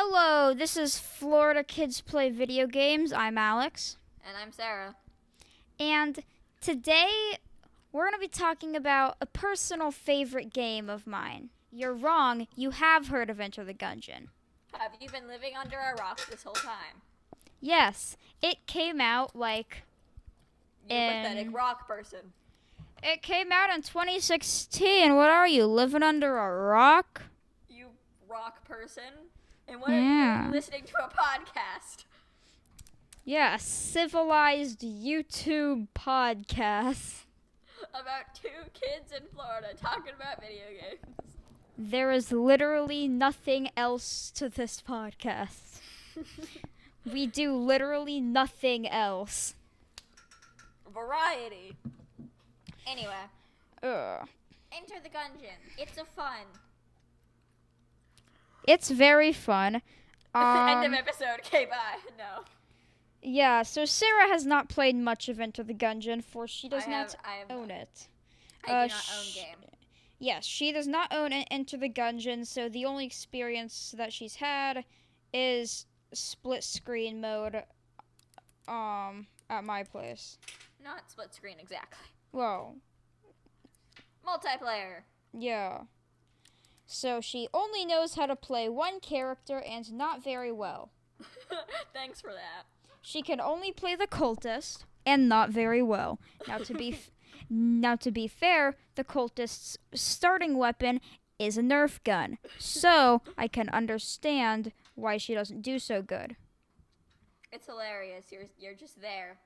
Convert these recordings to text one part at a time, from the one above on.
Hello, this is Florida Kids Play Video Games. I'm Alex. And I'm Sarah. And today we're going to be talking about a personal favorite game of mine. You're wrong, you have heard of Enter the Gungeon. Have you been living under a rock this whole time? Yes, it came out You pathetic rock person. It came out in 2016. What are you, living under a rock? You rock person? And what are you doing listening to a podcast? Yeah, a civilized YouTube podcast. About two kids in Florida talking about video games. There is literally nothing else to this podcast. We do literally nothing else. Variety. Anyway. Ugh. Enter the Gungeon. It's a fun. It's very fun. End of episode. Okay, bye. No. Yeah, so Sarah has not played much of Enter the Gungeon, for she does not own it. I do not own game. Yes, she does not own Enter the Gungeon, so the only experience that she's had is split screen mode at my place. Not split screen exactly. Well, multiplayer. Yeah. So she only knows how to play one character and not very well. Thanks for that. She can only play the cultist and not very well. Now to be fair, the cultist's starting weapon is a Nerf gun. So I can understand why she doesn't do so good. It's hilarious. You're just there,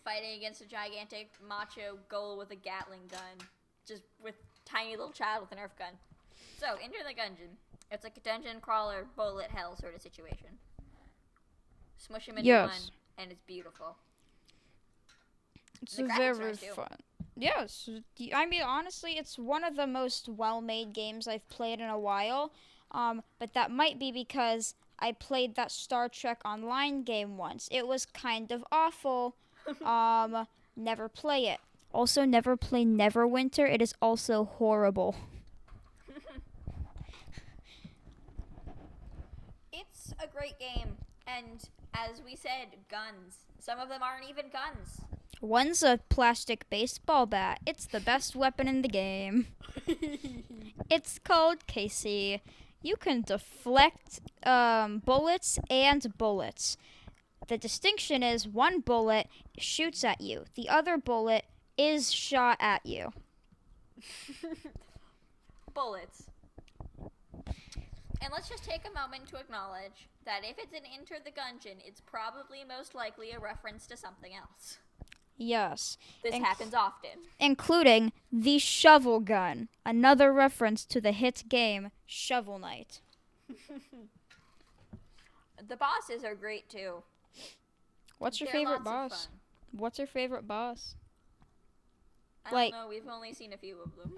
fighting against a gigantic macho ghoul with a Gatling gun, just with tiny little child with a Nerf gun. So, Enter the Gungeon. It's like a dungeon crawler, bullet hell sort of situation. Smush them into one, and it's beautiful. It's very fun. Yes. I mean, honestly, it's one of the most well-made games I've played in a while. But that might be because I played that Star Trek Online game once. It was kind of awful. Never play it. Also, never play Neverwinter. It is also horrible. It's a great game. And as we said, guns. Some of them aren't even guns. One's a plastic baseball bat. It's the best weapon in the game. It's called Casey. You can deflect bullets and bullets. The distinction is one bullet shoots at you. The other bullet is shot at you. Bullets. And let's just take a moment to acknowledge that if it's an Enter the Gungeon, it's probably most likely a reference to something else. Yes. This happens often. Including the shovel gun, another reference to the hit game Shovel Knight. The bosses are great too. What's your favorite boss? What's your favorite boss? I don't know, we've only seen a few of them.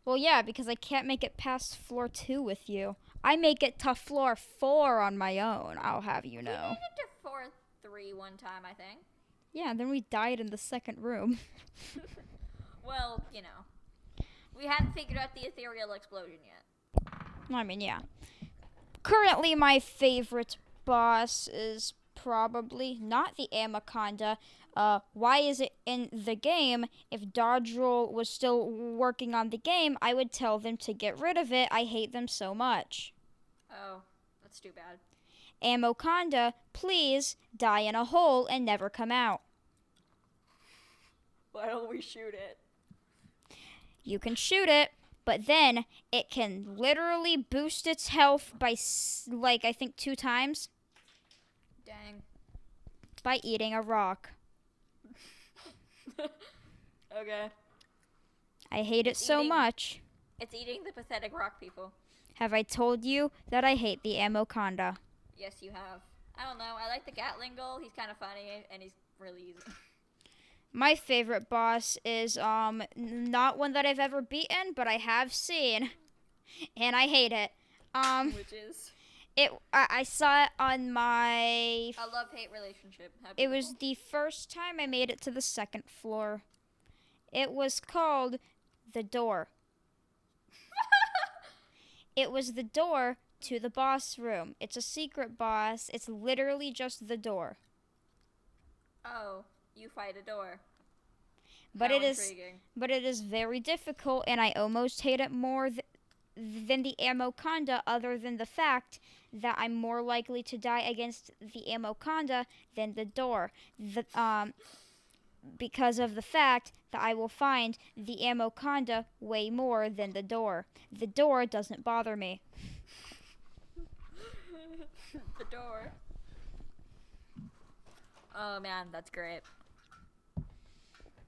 Well, yeah, because I can't make it past floor 2 with you. I make it to floor 4 on my own, I'll have you know. We made it to floor 3 one time, I think. Yeah, and then we died in the second room. Well, you know. We hadn't figured out the ethereal explosion yet. I mean, yeah. Currently, my favorite boss is probably not the Anaconda. Why is it in the game? If Dodge Roll was still working on the game, I would tell them to get rid of it. I hate them so much. Oh, that's too bad. Anaconda, please die in a hole and never come out. Why don't we shoot it? You can shoot it, but then it can literally boost its health by, I think 2 times. Dang. By eating a rock. Okay. I hate it so much. It's eating the pathetic rock people. Have I told you that I hate the Anaconda? Yes, you have. I don't know. I like the Gatling Gull. He's kind of funny, and he's really easy. My favorite boss is not one that I've ever beaten, but I have seen, and I hate it. Which is? I saw it on my... A love-hate relationship. It was the first time I made it to the 2nd floor. It was called The Door. It was the door to the boss room. It's a secret boss. It's literally just the door. Oh, you fight a door. But How it intriguing. is very difficult, and I almost hate it more than the Ammoconda, other than the fact that I'm more likely to die against the Ammoconda than the door. Because of the fact that I will find the Ammoconda way more than the door. The door doesn't bother me. The door. Oh man, that's great.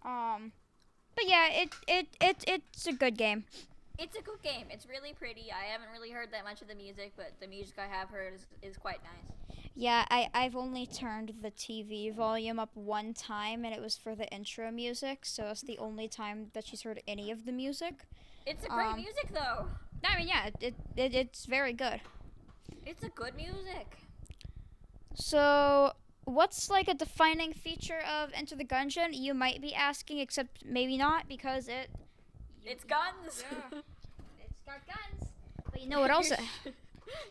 But yeah, it's a good game. It's a good game. It's really pretty. I haven't really heard that much of the music, but the music I have heard is quite nice. Yeah, I've only turned the TV volume up one time, and it was for the intro music, so it's the only time that she's heard any of the music. It's a great music, though. I mean, yeah, it's very good. It's a good music. So, what's like a defining feature of Enter the Gungeon? You might be asking, except maybe not, because it's guns. Yeah, it's got guns. But you know what else?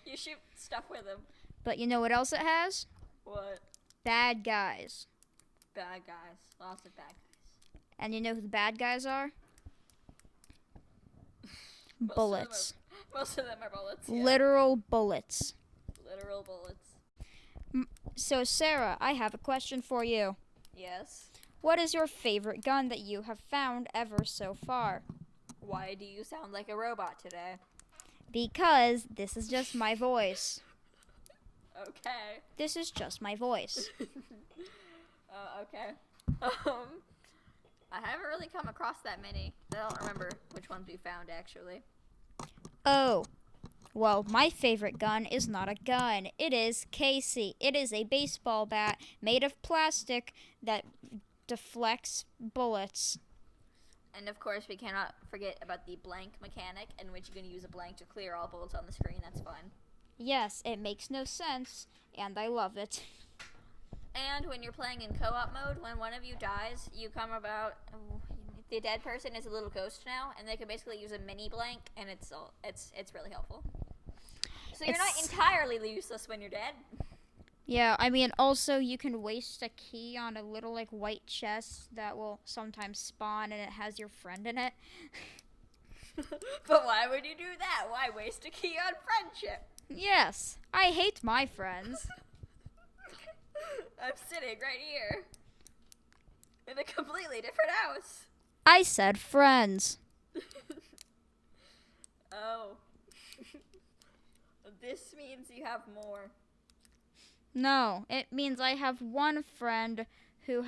You shoot stuff with them. But you know what else it has? What? Bad guys. Bad guys. Lots of bad guys. And you know who the bad guys are? Bullets. Most of them are bullets. Yeah. Literal bullets. Literal bullets. So, Sarah, I have a question for you. Yes? What is your favorite gun that you have found ever so far? Why do you sound like a robot today? Because this is just my voice. Okay. This is just my voice. Okay. I haven't really come across that many. I don't remember which ones we found, actually. Oh. Well, my favorite gun is not a gun. It is Casey. It is a baseball bat made of plastic that deflects bullets. And of course, we cannot forget about the blank mechanic, in which you can use a blank to clear all bullets on the screen. That's fun. Yes, it makes no sense, and I love it. And when you're playing in co-op mode, when one of you dies, you come about. The dead person is a little ghost now, and they can basically use a mini blank, and it's really helpful. So you're not entirely useless when you're dead. Yeah, I mean, also you can waste a key on a little like white chest that will sometimes spawn, and it has your friend in it. But why would you do that? Why waste a key on friendship? Yes, I hate my friends. I'm sitting right here in a completely different house. I said friends. Oh. This means you have more. No, it means I have one friend who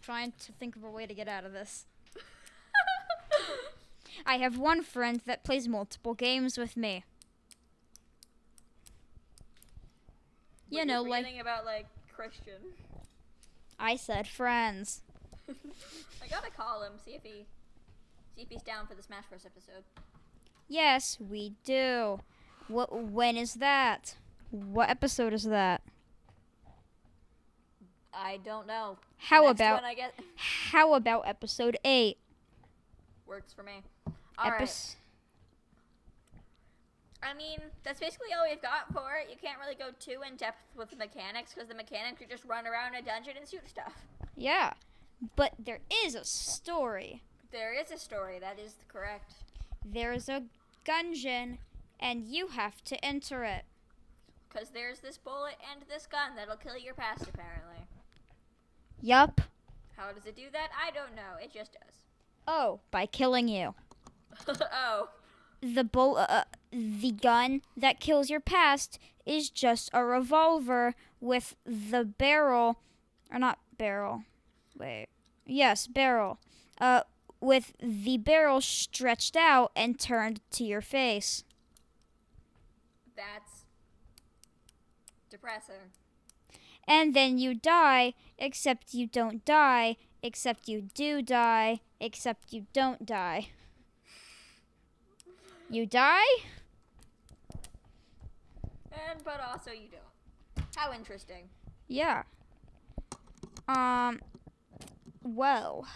trying to think of a way to get out of this. I have one friend that plays multiple games with me. You know, like about like Christian. I said friends. I gotta call him, see if he's down for the Smash Bros. Episode. Yes, we do. When is that? What episode is that? I don't know. How Next about one I get how about episode 8? works for me. All right. I mean, that's basically all we've got for it. You can't really go too in depth with the mechanics, because the mechanics you just run around a dungeon and shoot stuff. Yeah, but there is a story. There is a story. That is correct. There's a gungeon, and you have to enter it. Because there's this bullet and this gun that'll kill your past, apparently. Yup. How does it do that? I don't know. It just does. Oh, by killing you. Oh. The gun that kills your past is just a revolver with the barrel, or not barrel. Wait. Yes, barrel. With the barrel stretched out and turned to your face. That's depressing. And then you die, except you don't die, except you do die, except you don't die. You die? But also you don't. How interesting. Yeah. Well.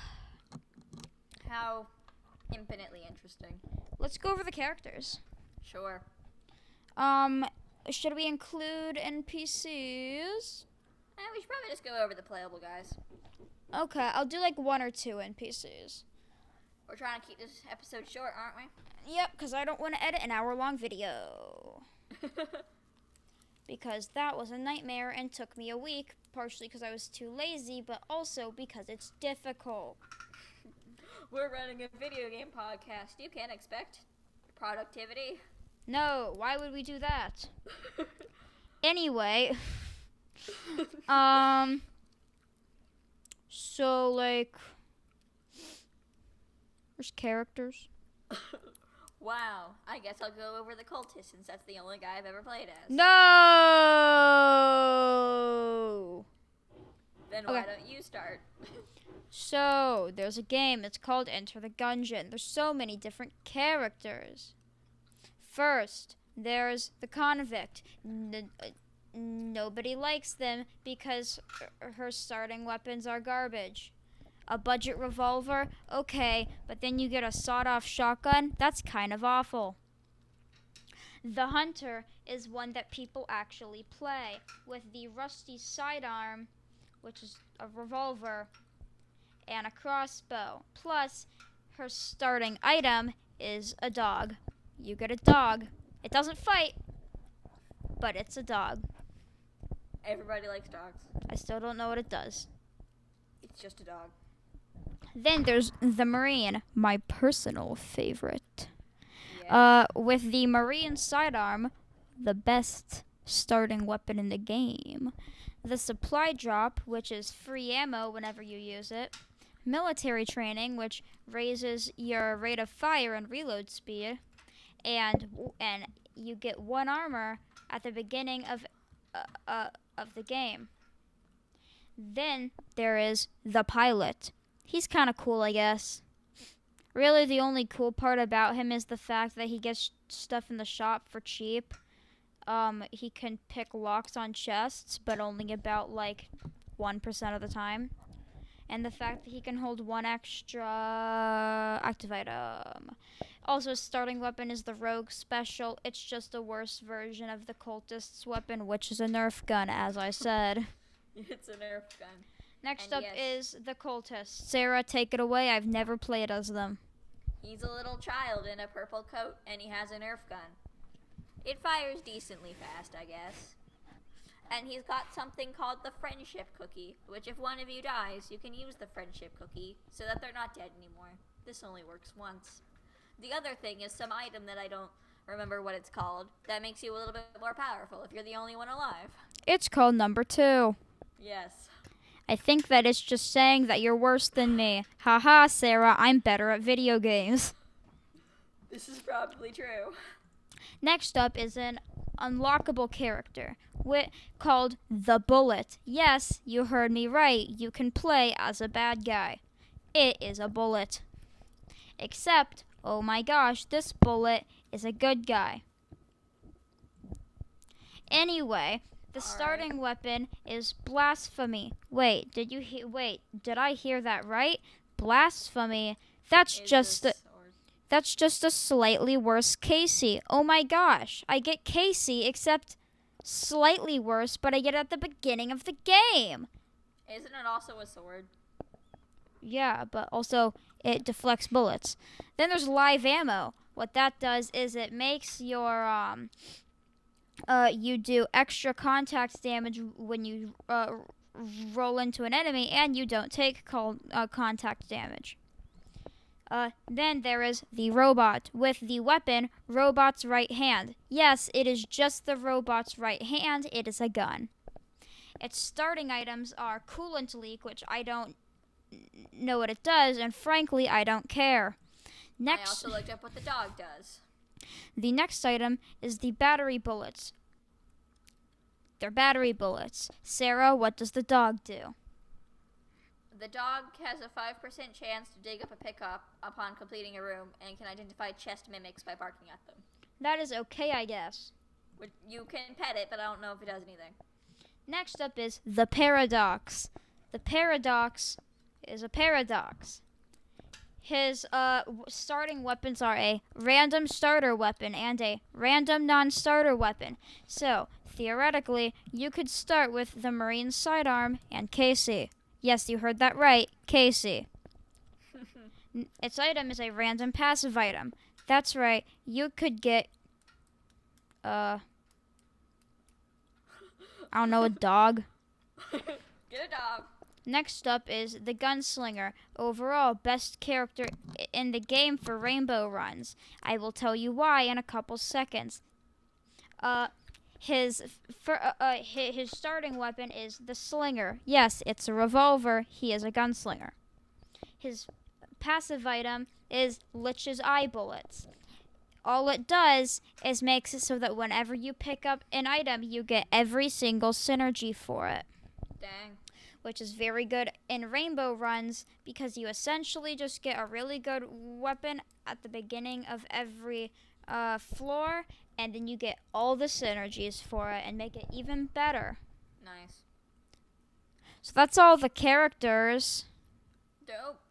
How infinitely interesting. Let's go over the characters. Sure. Should we include NPCs? We should probably just go over the playable guys. Okay, I'll do like 1 or 2 NPCs. We're trying to keep this episode short, aren't we? Yep, because I don't want to edit an hour-long video. Because that was a nightmare and took me a week, partially because I was too lazy, but also because it's difficult. We're running a video game podcast. You can't expect productivity. No, why would we do that? Anyway, so like, there's characters. Wow, I guess I'll go over the cultist since that's the only guy I've ever played as. No! Then why don't you start? So, there's a game, it's called Enter the Gungeon. There's so many different characters. First, there's the convict. Nobody likes them because her starting weapons are garbage. A budget revolver? Okay, but then you get a sawed-off shotgun? That's kind of awful. The hunter is one that people actually play with the rusty sidearm, which is a revolver, and a crossbow. Plus, her starting item is a dog. You get a dog. It doesn't fight, but it's a dog. Everybody likes dogs. I still don't know what it does. It's just a dog. Then there's the Marine, my personal favorite. Yes. With the Marine sidearm, the best starting weapon in the game. The supply drop, which is free ammo whenever you use it. Military training, which raises your rate of fire and reload speed. And you get 1 armor at the beginning of the game. Then there is the pilot. He's kind of cool, I guess. Really, the only cool part about him is the fact that he gets stuff in the shop for cheap. He can pick locks on chests, but only about, 1% of the time. And the fact that he can hold 1 extra active item. Also, his starting weapon is the Rogue Special. It's just a worse version of the Cultist's weapon, which is a Nerf gun, as I said. It's a Nerf gun. Next up is the Cultist. Sarah, take it away. I've never played as them. He's a little child in a purple coat, and he has a Nerf gun. It fires decently fast, I guess. And he's got something called the Friendship Cookie, which if one of you dies, you can use the Friendship Cookie so that they're not dead anymore. This only works once. The other thing is some item that I don't remember what it's called that makes you a little bit more powerful if you're the only one alive. It's called number 2. Yes. I think that it's just saying that you're worse than me. Haha, Sarah, I'm better at video games. This is probably true. Next up is an unlockable character called the Bullet. Yes, you heard me right. You can play as a bad guy. It is a bullet. Except, oh my gosh, this bullet is a good guy. Anyway, the starting weapon is blasphemy. Wait, did I hear that right? Blasphemy. That's just a slightly worse Casey. Oh my gosh, I get Casey except slightly worse, but I get it at the beginning of the game. Isn't it also a sword? Yeah, but also it deflects bullets. Then there's live ammo. What that does is it makes your you do extra contact damage when you roll into an enemy, and you don't take contact damage. Then there is the robot with the weapon, robot's right hand. Yes, it is just the robot's right hand. It is a gun. Its starting items are coolant leak, which I don't know what it does, and frankly, I don't care. I also looked up what the dog does. The next item is the battery bullets. They're battery bullets. Sarah, what does the dog do? The dog has a 5% chance to dig up a pickup upon completing a room and can identify chest mimics by barking at them. That is okay, I guess. You can pet it, but I don't know if it does anything. Next up is the paradox. The paradox is a paradox. His starting weapons are a random starter weapon and a random non-starter weapon. So, theoretically, you could start with the Marine sidearm and Casey. Yes, you heard that right, Casey. Its item is a random passive item. That's right, you could get, I don't know, a dog. Get a dog. Next up is the Gunslinger, overall best character in the game for rainbow runs. I will tell you why in a couple seconds. His starting weapon is the Slinger. Yes, it's a revolver. He is a gunslinger. His passive item is Lich's Eye Bullets. All it does is makes it so that whenever you pick up an item, you get every single synergy for it. Dang. Which is very good in rainbow runs because you essentially just get a really good weapon at the beginning of every floor, and then you get all the synergies for it and make it even better. Nice. So that's all the characters. Dope.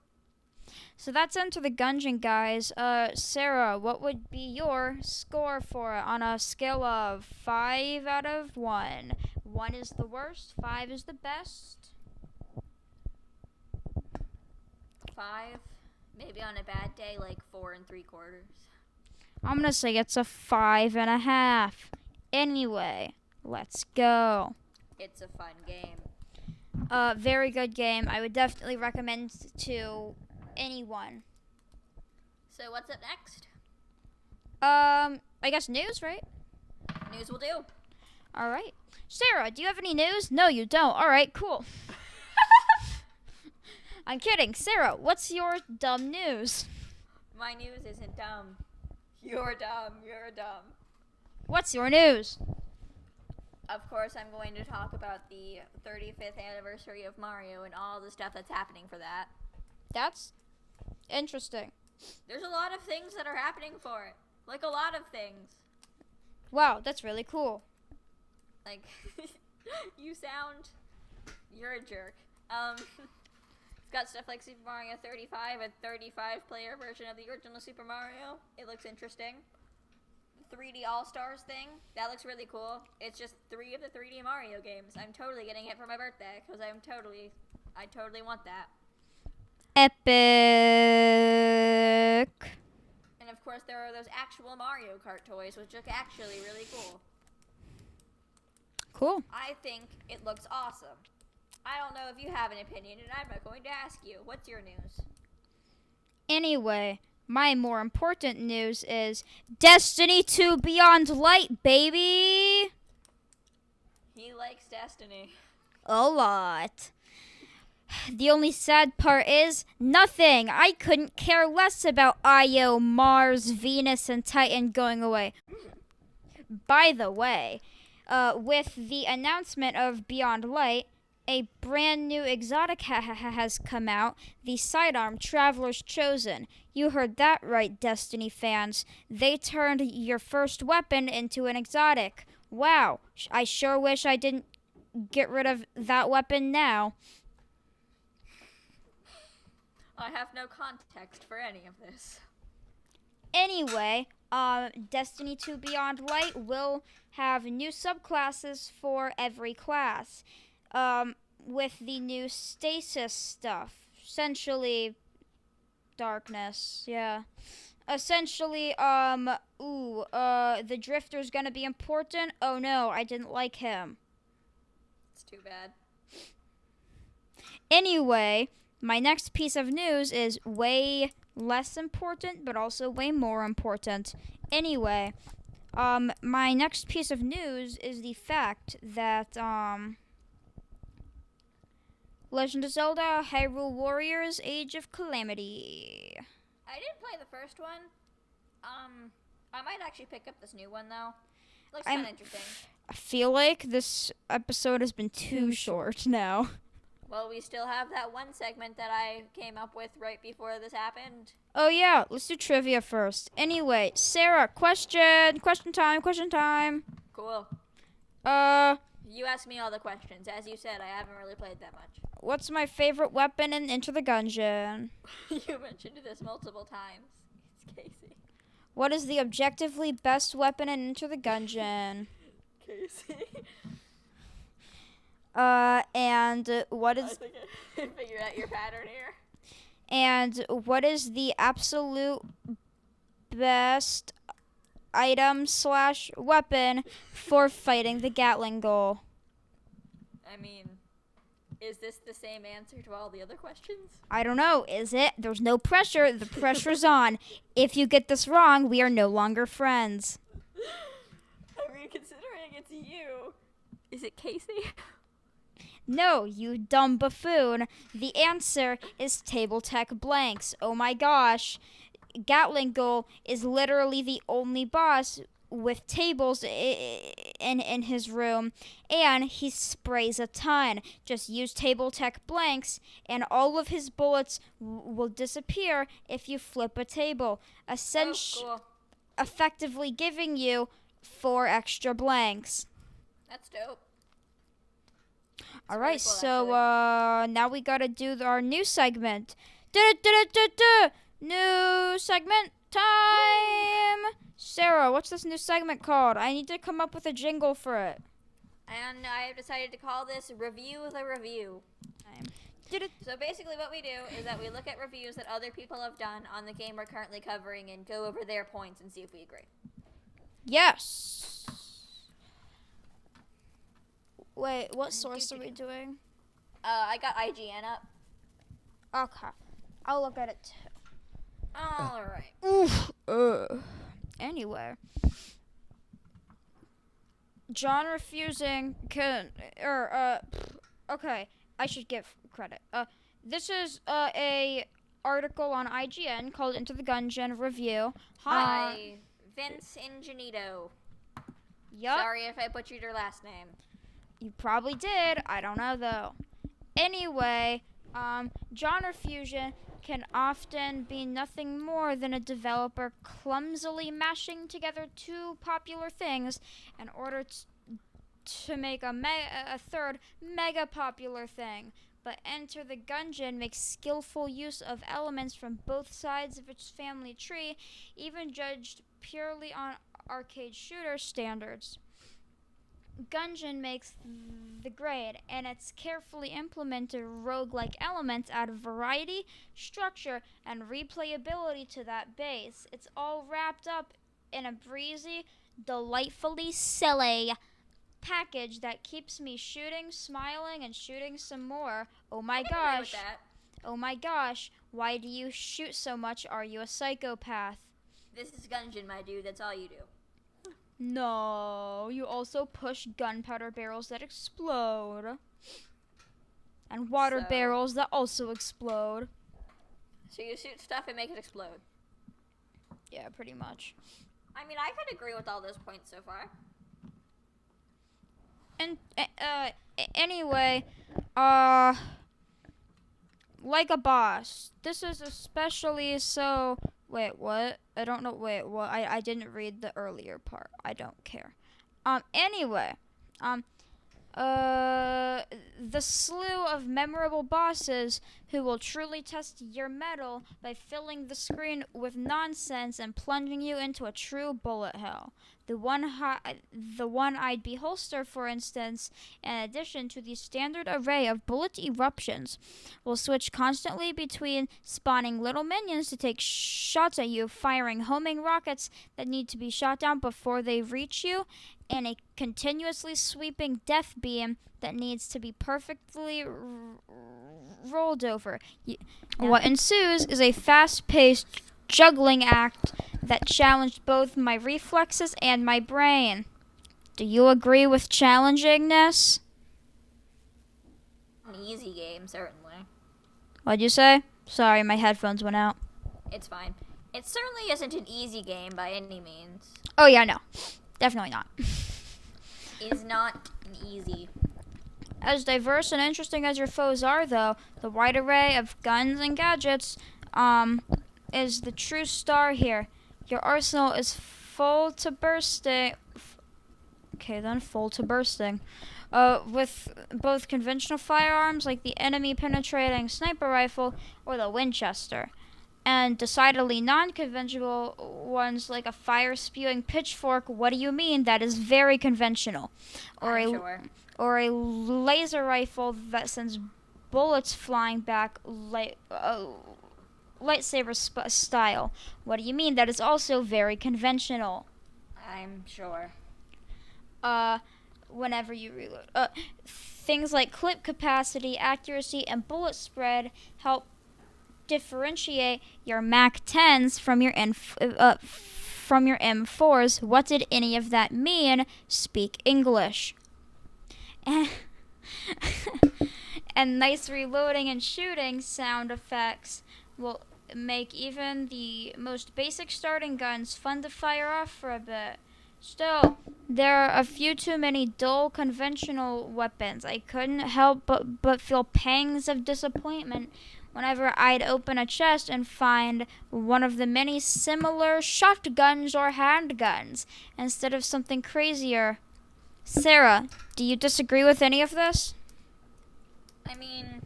So that's Enter the Gungeon, guys. Sarah, what would be your score for it on a scale of 5 out of 1? 1 is the worst, 5 is the best. 5. Maybe on a bad day, like 4 3/4. I'm gonna say it's a 5.5. Anyway, let's go. It's a fun game. Very good game. I would definitely recommend to anyone. So what's up next? I guess news, right? News will do. All right. Sarah, do you have any news? No, you don't. All right, cool. I'm kidding. Sarah, what's your dumb news? My news isn't dumb. You're dumb. You're dumb. What's your news? Of course, I'm going to talk about the 35th anniversary of Mario and all the stuff that's happening for that. That's interesting. There's a lot of things that are happening for it. Like, a lot of things. Wow, that's really cool. Like, you're a jerk. It's got stuff like Super Mario 35, a 35-player version of the original Super Mario. It looks interesting. The 3D All-Stars thing, that looks really cool. It's just 3 of the 3D Mario games. I'm totally getting it for my birthday, because I totally want that. Epic. And of course, there are those actual Mario Kart toys, which look actually really cool. Cool. I think it looks awesome. I don't know if you have an opinion, and I'm not going to ask you. What's your news? Anyway, my more important news is Destiny 2 Beyond Light, baby! He likes Destiny. A lot. The only sad part is nothing. I couldn't care less about Io, Mars, Venus, and Titan going away. By the way, with the announcement of Beyond Light, a brand new exotic has come out, the Sidearm Traveler's Chosen. You heard that right, Destiny fans. They turned your first weapon into an exotic. Wow, I sure wish I didn't get rid of that weapon now. I have no context for any of this. Anyway, Destiny 2 Beyond Light will have new subclasses for every class. With the new stasis stuff. Essentially, darkness, yeah. Essentially, the Drifter's gonna be important. Oh no, I didn't like him. It's too bad. Anyway, my next piece of news is way less important, but also way more important. Anyway, my next piece of news is the fact that, Legend of Zelda Hyrule Warriors Age of Calamity. I didn't play the first one. I might actually pick up this new one, though. Looks kind of interesting. I feel like this episode has been too short now. Well, we still have that one segment that I came up with right before this happened. Oh yeah, let's do trivia first. Anyway, Sarah, question time. Cool. You asked me all the questions. As you said, I haven't really played that much. What's my favorite weapon in Enter the Gungeon? You mentioned this multiple times. It's Casey. What is the objectively best weapon in Enter the Gungeon? Casey. And what I is think I figured out your pattern here. and what is the absolute best item / weapon for fighting the Gatling goal? I mean, is this the same answer to all the other questions? I don't know. Is it? There's no pressure. The pressure's on. If you get this wrong, we are no longer friends. I mean, considering it's you. Is it Casey? No, you dumb buffoon. The answer is table tech blanks. Oh my gosh. Gatling Goal is literally the only boss with tables in his room, and he sprays a ton. Just use table tech blanks, and all of his bullets will disappear if you flip a table, Cool. effectively giving you 4 extra blanks. That's dope. All right, really cool, so now we gotta do our new segment. New segment time. Sarah, what's this new segment called? I need to come up with a jingle for it. And I have decided to call this Review the Review. So basically what we do is that we look at reviews that other people have done on the game we're currently covering and go over their points and see if we agree. Yes. Wait, what source are we doing? I got IGN up. Okay. I'll look at it too. All right. Oof. Anyway. John refusing okay, I should give credit. This is a article on IGN called Into the Gungeon Review. Hi, Vince Ingenito. Yup. Sorry if I butchered your last name. You probably did. I don't know though. Anyway, genre fusion can often be nothing more than a developer clumsily mashing together 2 popular things in order to make a third mega popular thing. But Enter the Gungeon makes skillful use of elements from both sides of its family tree, even judged purely on arcade shooter standards. Gungeon makes the grade, and its carefully implemented roguelike elements add variety, structure, and replayability to that base. It's all wrapped up in a breezy, delightfully silly package that keeps me shooting, smiling, and shooting some more. Oh my gosh. Oh my gosh. Why do you shoot so much? Are you a psychopath? This is Gungeon, my dude. That's all you do. No, you also push gunpowder barrels that explode. And water barrels that also explode. So you shoot stuff and make it explode. Yeah, pretty much. I mean, I could agree with all those points so far. And, anyway, like a boss. This is especially so... Wait, what? I don't know. Wait, what? I didn't read the earlier part. I don't care. Anyway, the slew of memorable bosses who will truly test your mettle by filling the screen with nonsense and plunging you into a true bullet hell. The one-eyed beholster, for instance, in addition to the standard array of bullet eruptions, will switch constantly between spawning little minions to take shots at you, firing homing rockets that need to be shot down before they reach you, and a continuously sweeping death beam that needs to be perfectly rolled over. What ensues is a fast-paced juggling act that challenged both my reflexes and my brain. Do you agree with challengingness? An easy game, certainly. What'd you say? Sorry, my headphones went out. It's fine. It certainly isn't an easy game by any means. Oh yeah, no. Definitely not. It is not an easy. As diverse and interesting as your foes are, though, the wide array of guns and gadgets, is the true star here. Your arsenal is full to bursting. Okay, then full to bursting. With both conventional firearms like the enemy penetrating sniper rifle or the Winchester, and decidedly non-conventional ones like a fire-spewing pitchfork. What do you mean? That is very conventional. Or I'm sure. Or a laser rifle that sends bullets flying back like lightsaber style. What do you mean? That is also very conventional. I'm sure. Whenever you reload, things like clip capacity, accuracy, and bullet spread help differentiate your Mac 10s from your M4s. What did any of that mean? Speak English. And nice reloading and shooting sound effects will make even the most basic starting guns fun to fire off for a bit. Still, there are a few too many dull conventional weapons. I couldn't help but feel pangs of disappointment whenever I'd open a chest and find one of the many similar shotguns or handguns instead of something crazier. Sarah, do you disagree with any of this? I mean,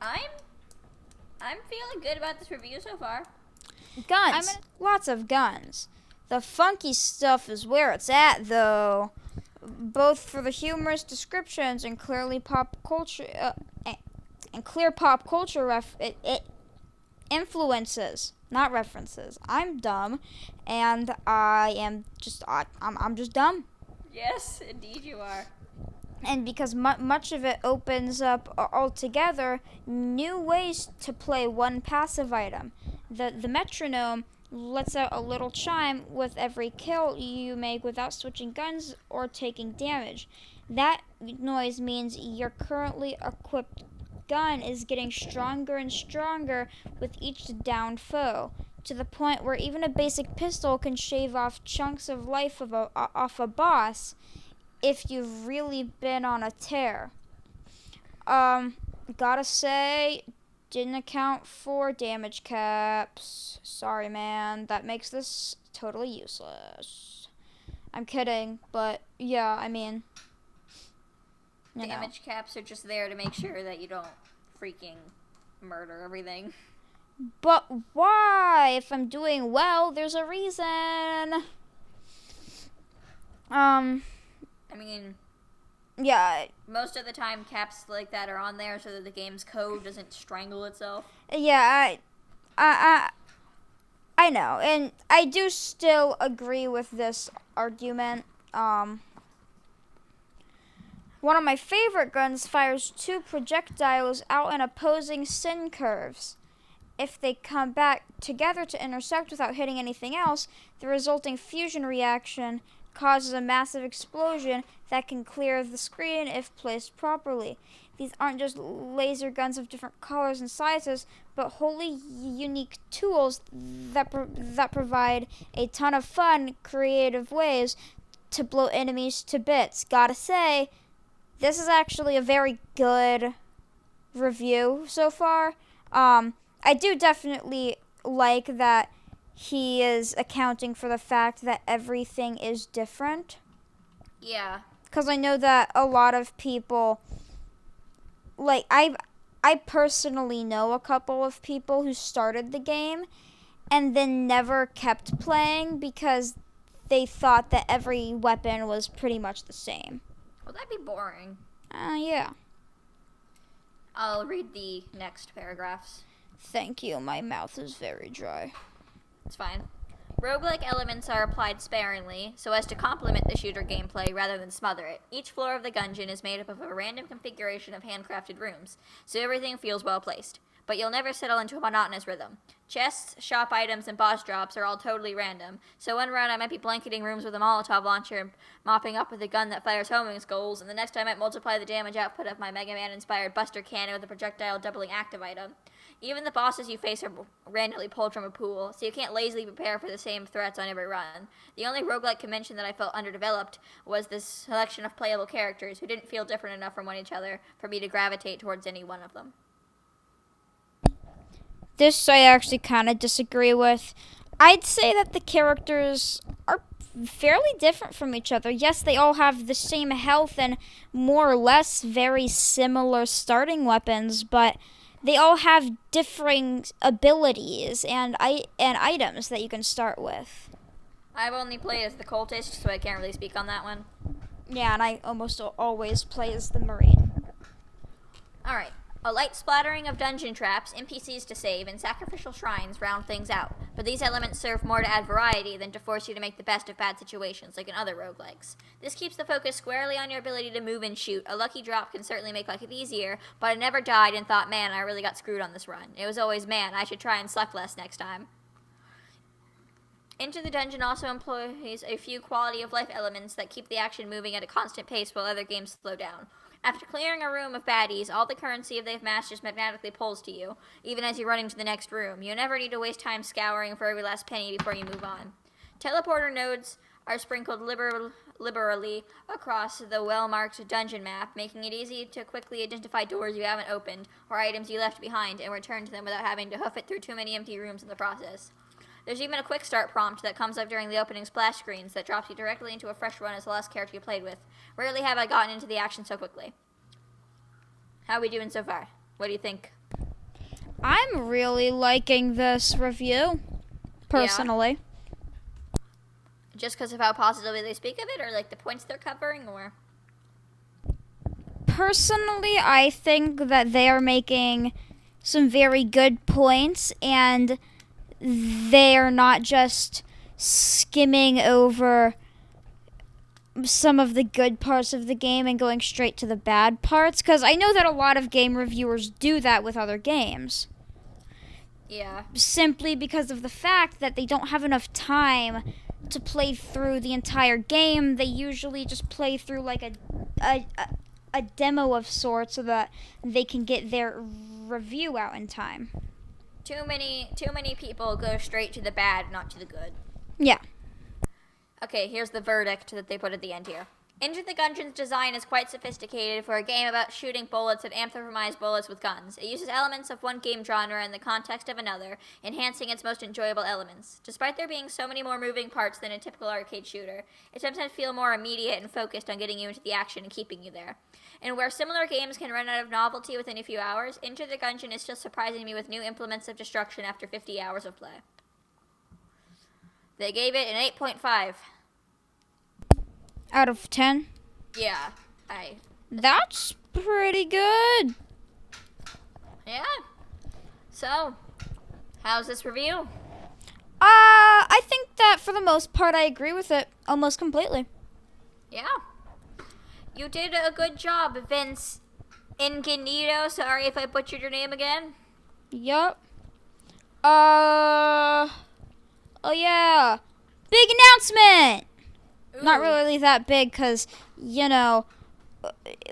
I'm feeling good about this review so far. Guns. Lots of guns. The funky stuff is where it's at, though. Both for the humorous descriptions and clearly pop culture and clear pop culture influences, not references. I'm dumb, and I'm just dumb. Yes, indeed you are. And because much of it opens up altogether new ways to play one passive item. The metronome lets out a little chime with every kill you make without switching guns or taking damage. That noise means your currently equipped gun is getting stronger and stronger with each downed foe, to the point where even a basic pistol can shave off chunks of life off a boss if you've really been on a tear. Gotta say, didn't account for damage caps. Sorry, man. That makes this totally useless. I'm kidding, but yeah, I mean, damage caps are just there to make sure that you don't freaking murder everything. But why? If I'm doing well, there's a reason. I mean, yeah. Most of the time, caps like that are on there so that the game's code doesn't strangle itself. Yeah, I know, and I do still agree with this argument. One of my favorite guns fires 2 projectiles out in opposing sin curves. If they come back together to intersect without hitting anything else, the resulting fusion reaction causes a massive explosion that can clear the screen if placed properly. These aren't just laser guns of different colors and sizes, but wholly unique tools that provide a ton of fun, creative ways to blow enemies to bits. Gotta say, this is actually a very good review so far. I do definitely like that he is accounting for the fact that everything is different. Yeah. Because I know that a lot of people, like, I personally know a couple of people who started the game and then never kept playing because they thought that every weapon was pretty much the same. Well, that'd be boring. Yeah. I'll read the next paragraphs. Thank you. My mouth is very dry. It's fine. Roguelike elements are applied sparingly, so as to complement the shooter gameplay rather than smother it. Each floor of the gungeon is made up of a random configuration of handcrafted rooms, so everything feels well placed. But you'll never settle into a monotonous rhythm. Chests, shop items, and boss drops are all totally random, so one round I might be blanketing rooms with a Molotov launcher and mopping up with a gun that fires homing skulls, and the next I might multiply the damage output of my Mega Man-inspired Buster Cannon with a projectile doubling active item. Even the bosses you face are randomly pulled from a pool, so you can't lazily prepare for the same threats on every run. The only roguelike convention that I felt underdeveloped was this selection of playable characters who didn't feel different enough from one each other for me to gravitate towards any one of them. This I actually kind of disagree with. I'd say that the characters are fairly different from each other. Yes, they all have the same health and more or less very similar starting weapons, but they all have differing abilities and items that you can start with. I've only played as the cultist, so I can't really speak on that one. Yeah, and I almost always play as the Marine. Alright. A light splattering of dungeon traps, NPCs to save, and sacrificial shrines round things out. But these elements serve more to add variety than to force you to make the best of bad situations, like in other roguelikes. This keeps the focus squarely on your ability to move and shoot. A lucky drop can certainly make life easier, but I never died and thought, man, I really got screwed on this run. It was always, man, I should try and suck less next time. Enter the Dungeon also employs a few quality of life elements that keep the action moving at a constant pace while other games slow down. After clearing a room of baddies, all the currency they've massed just magnetically pulls to you, even as you're running to the next room. You never need to waste time scouring for every last penny before you move on. Teleporter nodes are sprinkled liberally across the well-marked dungeon map, making it easy to quickly identify doors you haven't opened or items you left behind and return to them without having to hoof it through too many empty rooms in the process. There's even a quick start prompt that comes up during the opening splash screens that drops you directly into a fresh run as the last character you played with. Rarely have I gotten into the action so quickly. How are we doing so far? What do you think? I'm really liking this review, personally. Yeah. Just because of how positively they speak of it, or like the points they're covering, or? Personally, I think that they are making some very good points, and they are not just skimming over some of the good parts of the game and going straight to the bad parts, because I know that a lot of game reviewers do that with other games. Yeah. Simply because of the fact that they don't have enough time to play through the entire game. They usually just play through like a demo of sorts so that they can get their review out in time. Too many people go straight to the bad, not to the good. Yeah. Okay, here's the verdict that they put at the end here. Enter the Gungeon's design is quite sophisticated for a game about shooting bullets and anthropomorphized bullets with guns. It uses elements of one game genre in the context of another, enhancing its most enjoyable elements. Despite there being so many more moving parts than a typical arcade shooter, it sometimes feels more immediate and focused on getting you into the action and keeping you there. And where similar games can run out of novelty within a few hours, Enter the Gungeon is still surprising me with new implements of destruction after 50 hours of play. They gave it an 8.5. Out of 10? Yeah. That's pretty good. Yeah. So, how's this review? I think that for the most part I agree with it almost completely. Yeah. You did a good job, Vince Ingenito. Sorry if I butchered your name again. Yup. Oh yeah. Big announcement! Ooh. Not really that big because, you know,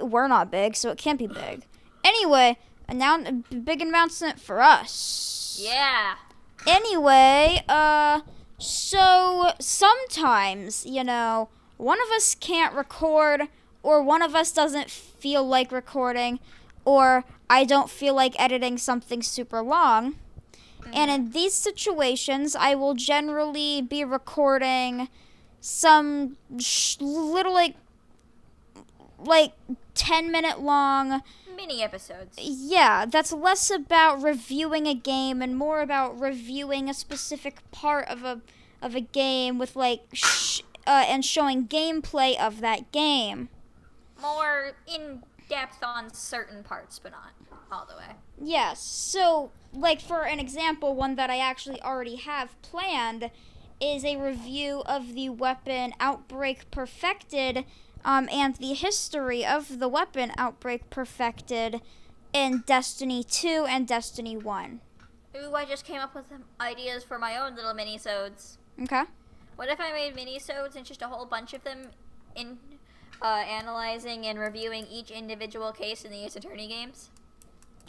we're not big, so it can't be big. Anyway, big announcement for us. Yeah. Anyway, so sometimes, you know, one of us can't record, or one of us doesn't feel like recording, or I don't feel like editing something super long. Mm-hmm. And in these situations, I will generally be recording some little, like 10-minute long mini episodes. Yeah, that's less about reviewing a game and more about reviewing a specific part of a game with and showing gameplay of that game. More in depth on certain parts, but not all the way. Yes. So, like for an example, one that I actually already have planned is a review of the weapon Outbreak Perfected, and the history of the weapon Outbreak Perfected in Destiny 2 and Destiny 1. Ooh, I just came up with some ideas for my own little mini-sodes. Okay. What if I made mini-sodes and just a whole bunch of them in analyzing and reviewing each individual case in the Ace Attorney games?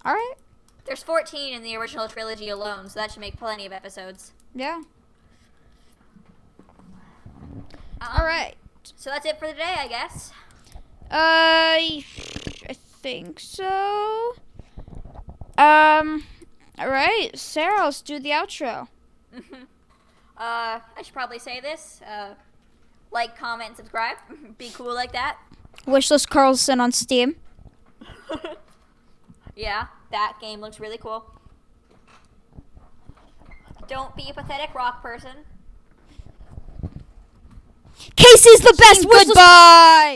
Alright. There's 14 in the original trilogy alone, so that should make plenty of episodes. Yeah. Alright. So that's it for today, I guess. I think so. Alright, Sarah, let's do the outro. I should probably say this. Like, comment, subscribe. Be cool like that. Wishlist Carlson on Steam. Yeah, that game looks really cool. Don't be a pathetic rock person. Casey's the best. Goodbye.